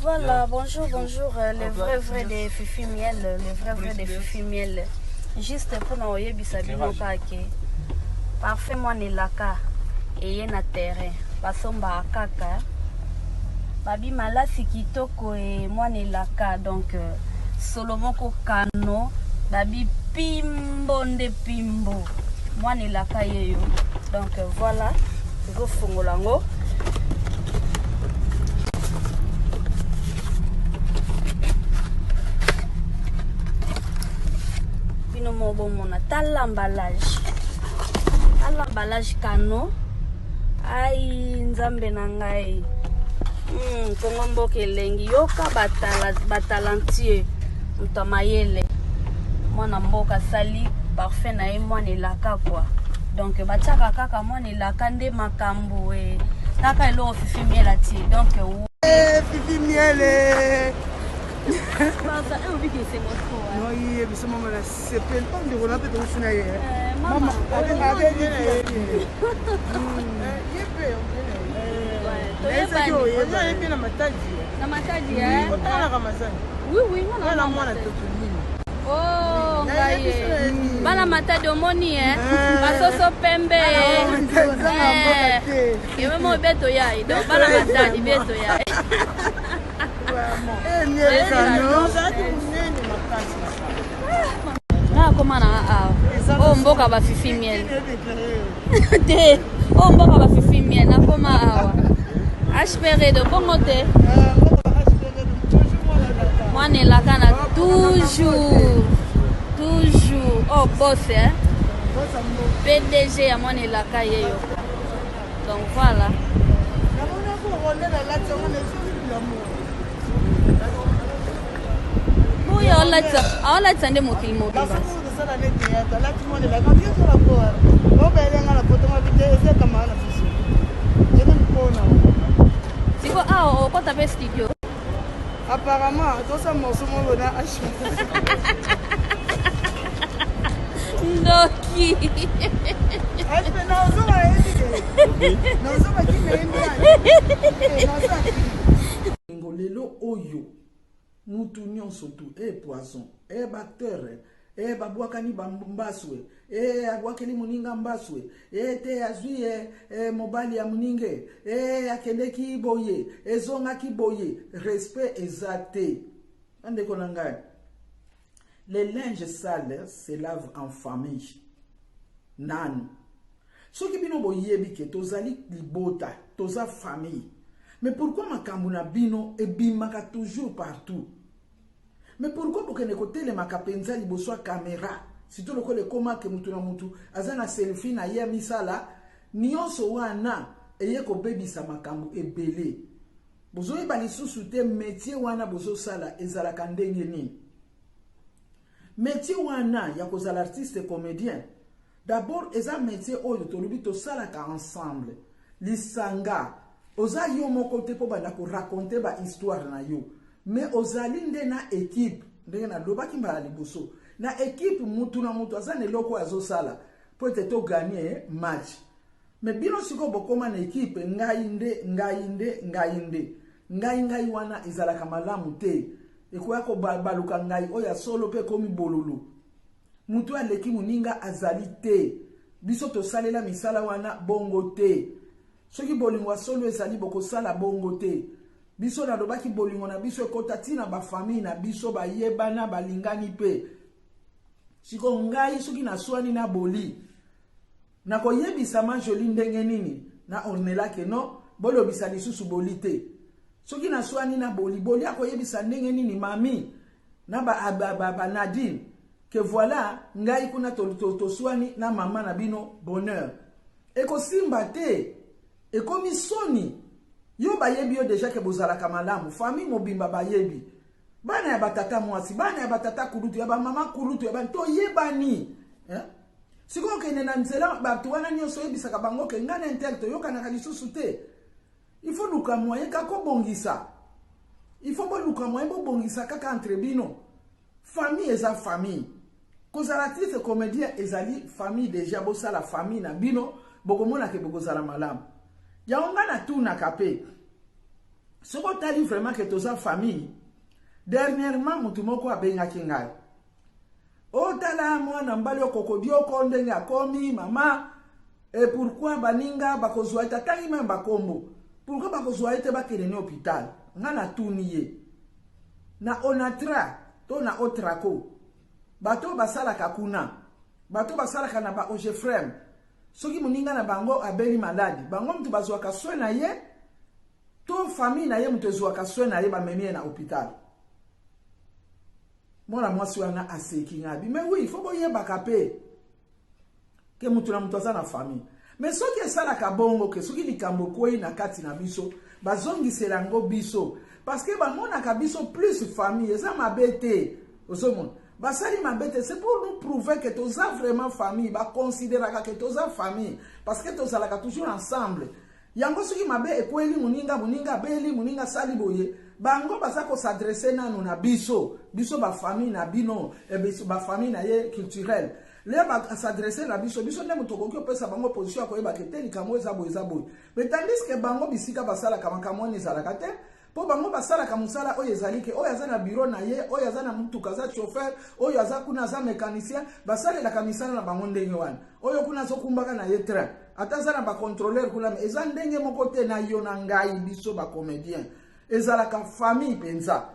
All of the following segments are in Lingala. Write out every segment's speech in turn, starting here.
Voilà, bonjour, bonjour, les vrais des Fifi Miel, les vrais des Fifi Miel. Juste pour nous voyez bisabino kake. Parfait moi ne laka et na terrain. Basomba kaka. Babi malasi kitoko et moi ne laka donc Solomon ko kano babi pimbo nde pimbo. Moi ne laka yeyo. Donc voilà, go fongolango. On a l'emballage cano ai nzambe nangai kongombo kelengi yoka batalantier mutamayele mwana mboka sali parfait na ye mwana elaka quoi donc batiaka kaka mwana elaka nde makambo kaka elo Fifi Miel ati donc Fifi Miel oui, mais maman c'est pas le temps de relancer ton chien. Maman, oui, oh, bana matadi omoni basoso pembe mo beto yai donc bana matadi beto yai na koma na oh mboka ba Fifi Miel te oh mboka ba Fifi Miel na koma awa HPR de bongo te mwana elaka na toujours oh boss PDG ya mwana elaka yeyo donc voilà on l'a tendé mon film mobile. C'est quoi quand t'as fait studio? Apparemment, tout ça morceau mon bonheur Noki. Lelo oyo mutu nyonso tu poisson bacteur babwakani bambaswe abwakeli muninga mbaswe te azwi mobali ya muninge akendeki boye ezongaki boye respect exacté ande konanga les linges sales se lavent en famille nanu soki bino boyebi ke tozali libota toza famille. Mais pourquoi makambo na bino ebimaka toujours partout? Mais pourquoi bokene kote le makapenza liboso caméra? Sito lokole koma ke mutu na mutu azana selfie na ye misala nyonso wana eye ko bebisa makambo ebele. Bozo yeba lisusu te métier wana bozo sala ezalaka ndenge nini? Métier wana ya kozala artiste comédien. D'abord eza métier oyo tolubi to salaka ensemble. Lisanga oza yo moko te po banda ko raconter ba histoire na yo mais ozali nde na équipe ndenge na lobaki mbala liboso na équipe mutu na mutu azane loko azosala po te to gagner match mais bino siko bokoma na équipe ngai wana izalaka malamu te ekoya ko baluka ngai oya solo pe komi bolulu mutu aleki muninga azali te biso to salela misala wana bongo te. Soki bolingo solo ezali boko sala bongo te. Biso na lobaki bolingo na biso ekota tina ba famille na biso ba yebana balingani pe. Siko ngai soki na swani na boli. Na koyebisa ma joli ndenge nini na onelake no bolo bisa lisusu boli te. Soki na swani na boli boli akoyebisa ndenge nini mami na ba Nadine que voilà ngai kuna to swani na mama na bino bonheur. Eko simba te. Et comme ils sont yo bayebi yo déjà que bozala kamalamu famille mobimba bayebi bana ya batata mwasi bana ya batata kulutu ya ba mama kulutu ya banto yebani siko kene na nzela batu wana nyonso yebisaka bango ke ngana intelto yo kana lisusu te il faut luka moyen kako bongisa il faut luka moyen bo bongisa kaka entre bino famille eza famille kozala artiste comédien ezali famille déjà bosa la famille na bino bokomona ke bokozala malamu. Ya ongana tu na kape. Ce qu'on t'a dit vraiment que tu as famille. Dernièrement, mutumoko abenga kingai. Otala mwana mbali okokodio konde akomi mama. Et pourquoi baninga bakozwa ita tangi même bakombo? Pourquoi bakozwa ite bakene hôpital? Ngana tuniye. Na onatra, to na otrako. Bato basala kakuna. Bato basala kana ba ojefrem. Soki muninga na bango abeli maladi. Bango mtu bazwa kaswe na ye. To famille na ye mtu zwa kaswe na ye ba memie na hôpital. Mwana mwasi wana aseki ngabi. Mais oui, il faut boye bakape. Que mutu na mutu na famille. Mais soki esala kabongo ke soki likambo kwei na kati na biso, bazongi selango biso. Parce que ba mona ka biso plus famille, eza mabete. Osomon. Basali mabete, c'est pour nous prouver que toza vraiment famille, ba considérer que toza famille parce que toza la toujours ensemble. Yango soki mabe ekweli muninga beli muninga sali boye. Bango basa ko s'adresser nanu na biso ba famille na bino e biso ba famille na ye culturelle. Les ba s'adresser na biso ne mutoko ko pesa bango position ko yeba keteli kamo eza boy. Mais tandis que bango bisika basala kama kamoni zala kate po bango basala kamusala oyo ezalike oyo azana bureau na ye oyo azana mutu kaza chauffeur oyo azakuna za mécanicien basala la kamisala na bango ndenge wana oyo kuna zokumbaka na ye train atazana ba contrôleur kuna eza ndenge moko te na yo na ngai biso ba comédien ezala ka famille penza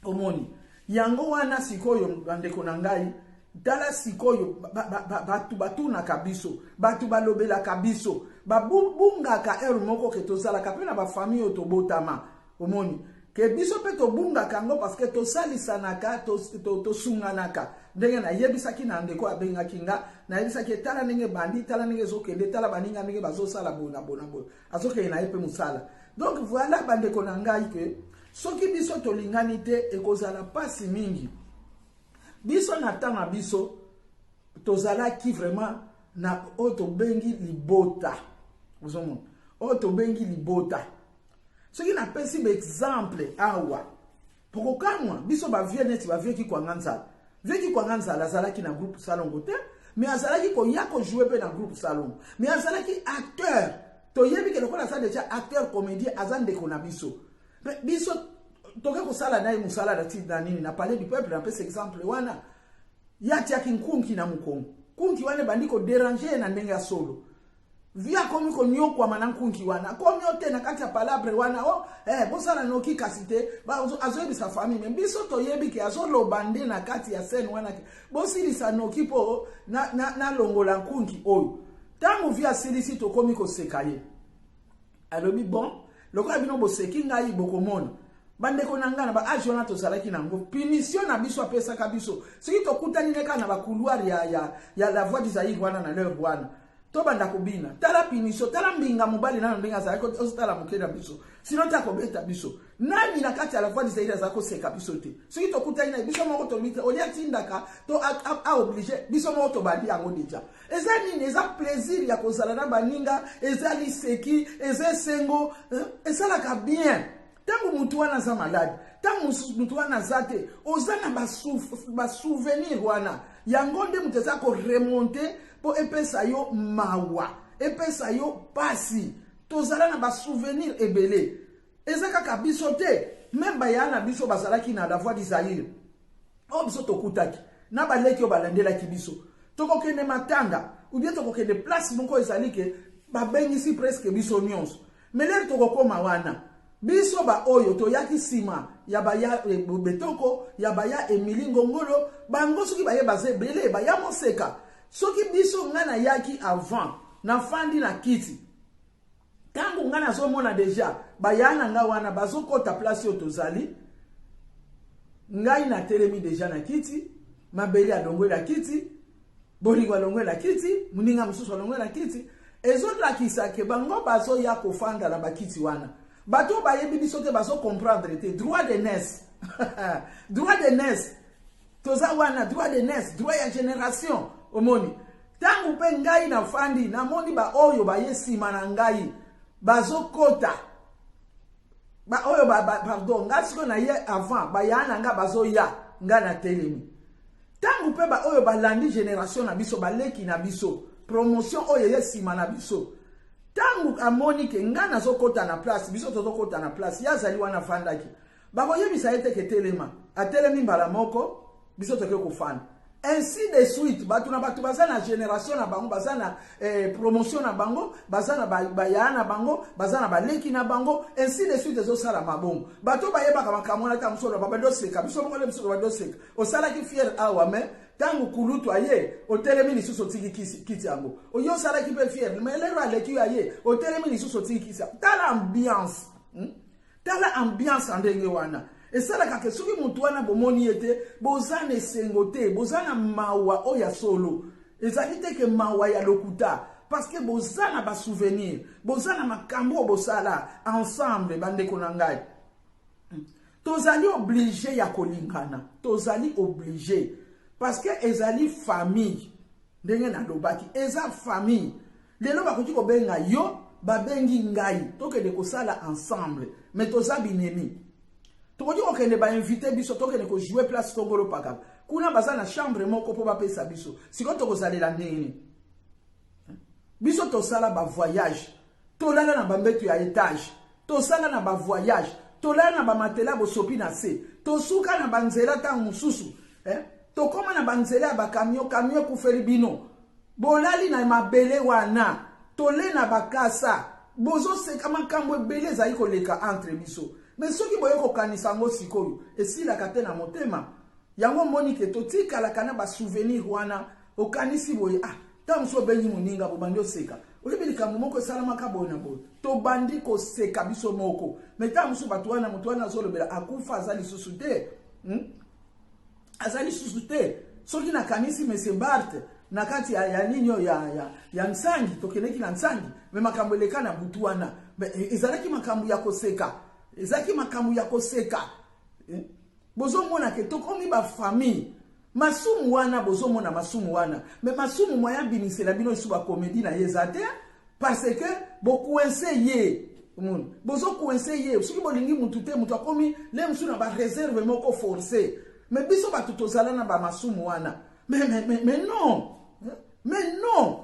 omoni yango wana sikoyo bandeko na ngai dala sikoyo batu na kabiso batu balobela kabiso babunga ka moko ke tozala kapena ba famille otobotama omoni ke biso pe tobunga kango parce que to salisanaka to sunganaka ndenge na yebisaki na ndeko abenga kinga na yebisaki tala ndenge bandi tala ndenge zokende tala baninga ndenge bazosala bona azoke na yepe musala. Donc voilà bandeko na ngai ke soki biso tolingani te ekozala pasi mingi biso na tanga biso tozala ki vraiment na otobengi libota ozomona otobengi libota soki na pesi exemple awa poko kamwa biso ba vie neti ba vie ki kwa nganza azalaki na groupe salongo te mais azalaki ko yako jouer pe na groupe salongo mais azalaki acteur to yebi ke lokola sa déjà acteur comédien azande ko na biso biso toke ko sala na musala da ti na nini na parler du peuple na pesi exemple wana yati akinkunki na mukongo kunki wane bandiko déranger na ndenge ya solo via komi ko nyokwa manankunki wana komi ote na kati ya palabre wana bosala noki kasite ba azoyebi sa famille mais biso to yebi ke azolo bande na kati ya scène wana bosili sa noki po na longola nkunki oyo tangu via silisi to komi ko sekaye alobi bon lokola bino boseki ngai bokomona bandeko nangana ba ajona to salaki nango punition na biso apesa ka biso soki to kutani neka na ba couloir ya la voix du Zaïre wana na leur wana to banda kubina tala punition tala mbinga mobali na ndinga za ko tala mukena biso sino ta ko beta biso nani na kati ya la voix du Zaïre za ko seka biso te soki to kutani na biso moko to mita olia tindaka to a obligé biso moko to bali yango deja eza nini eza plaisir ya ko sala na baninga eza liseki eza sengo eza la ka bien. Tangu mutu wana za malade, tangu mutu wana zate, ozana ba souvenir wana. Yangonde muteza ko remonter po epesa yo mawa, epesa yo pasi. Tozala na ba souvenir ebele. Ezaka ka biso te, même bayana biso bazalaki na la voix du Zaïre. O biso tokutaki, na baleki yo balandela ki biso. Tokokende matanga, ou bien tokokende place moko ezalike ba bengisi presque biso nyonso. Mais lere tokokoma wana. Biso ba oyo to yaki sima ya baya betoko ya baya Emily Ngongolo bango soki baye baze bele baya moseka soki biso ngana yaki avant na fandi na kiti tangu ngana zo mona déjà bayana nga wana bazokota place yo tozali ngai na telemi déjà na kiti mabeli adongwe la kiti bolingo alongwe la kiti muninga mususu alongwe la kiti ezodla kisake bango bazo ya kofanda la bakiti wana bato bayebi biso te bazo comprendre te droit de naissance droit de naissance toza wana droit de naissance droit ya génération omoni tangu pe ngai na fandi na moni ba oyo ba yesima na ngai bazo kota ba oyo pardon ngasiko na ye avant ba yana nga bazo ya nga na telemi tangu pe ba oyo ba landi génération na biso ba leki na biso promotion oyo yesima na biso tangu amoni ke ngana zokota na place biso tozokota na place yazali wana fandaki bakoyebisa ete ke telema atelemi mbala moko biso toke kofana ainsi de suite batu na batu bazana génération na bango bazana promotion na bango bazana bayana na bango bazana baleki na bango ainsi de suite ezosala mabongo bato bayebaka makambo na ta musolo babadoseka biso moko le biso babadoseka osala ki fier awa mais tangu kulutu aye otelemi lisusu otiki kiti yango oyo osala ki pe fier mais lelo aleki aye otelemi lisusu otiki kiti tala ambiance ndenge wana esalaka ke soki mutu wana bomoni ete bozana esengo te bozana mawa oya solo ezali te ke mawa ya lokuta parce que bozana ba souvenir bozana makambo bosala ensemble bandeko na ngai tozali obligé ya kolingana tozali obligé parce que ezali famille ndenge na lobaki eza famille lelo bakoki kobenga yo babengi ngai tokende kosala ensemble mais toza binemi tokoki kokende ba invité biso tokende ko jouer place Tongolo Pakala kuna baza na chambre moko po bapesa biso siko tokozalela nini biso tosala ba voyage tolala na bambeto ya étage tosala na ba voyage tolala na ba matela bosopi na se tosuka na banzela ta mususu tokoma na banzela ba camion kufeli bino bolali na mabele wana tole na bakasa bozo seka makambo ebele za ikoleka entre biso mais soki boye kokanisa ngo sikoyo esilaka te na motema yango moni ke totikala kana ba souvenir wana okanisi boye tangu so benyi muninga bobandi oseka olibelika moko salamaka bona boye to bandi ko seka biso moko mais tangu so batu wana mutu wana zolobela akufa azali susu te azali susu te soki na kanisi monsieur Bart na kati ya ninyo ya nsangi tokeneki na nsangi me makambo eleka na butu wana ezalaki makambo ya koseka ezaki makambo ya koseka bozo mona ke tokomi ba famille masumu wana bozo mona masumu wana mais masumu moya binisela bino isu ba comédie na yezate parce que beaucoup essayer bozo ko essayer soki bolingi mutu te mutu akomi le musu na ba réserve moko forcé mais biso ba tutozala na ba masumu wana mais non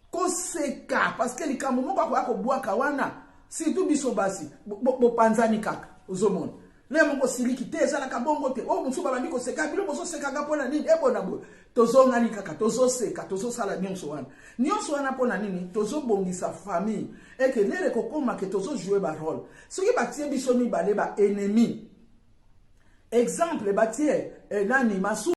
koseka parce que likambo moko ko bwaka wana si tu biso basi bo panzani kaka uzomona le moko siliki te ezala kabongo te o musu babandi ko seka bilo boso seka ga pona nini ebona bo tozonga ni kaka tozoseka tozosala nyonso wana pona nini tozobongisa famille et que lere kokoma ke tozo jouer ba rôle soki batie biso ni bale ba ennemi exemple batie nani masu